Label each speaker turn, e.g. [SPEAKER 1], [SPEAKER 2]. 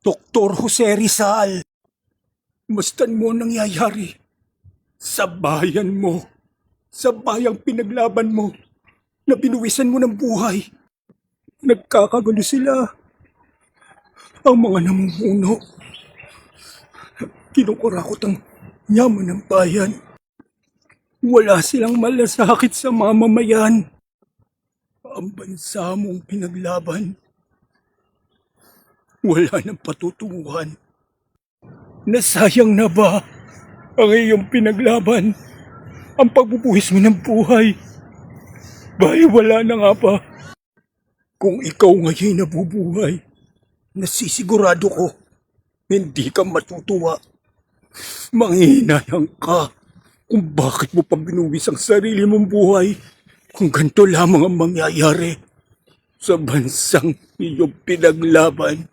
[SPEAKER 1] Doktor Jose Rizal, mastan mo ang nangyayari sa bayan mo, sa bayang pinaglaban mo, na binuwisan mo ng buhay. Nagkakagulo sila. Ang mga namumuno, kinukurakot ang yaman ng bayan. Wala silang malasakit sa mamamayan. Ang bansa mong pinaglaban, wala nang patutunguhan. Nasayang na ba ang iyong pinaglaban? Ang pagbubuhis mo ng buhay? Bay, wala na nga ba? Kung ikaw ngayon nabubuhay, nasisigurado ko, hindi ka matutuwa. Manghihinayang ka kung bakit mo pa binuwis ang sarili mong buhay kung ganito lamang ang mangyayari sa bansang iyong pinaglaban.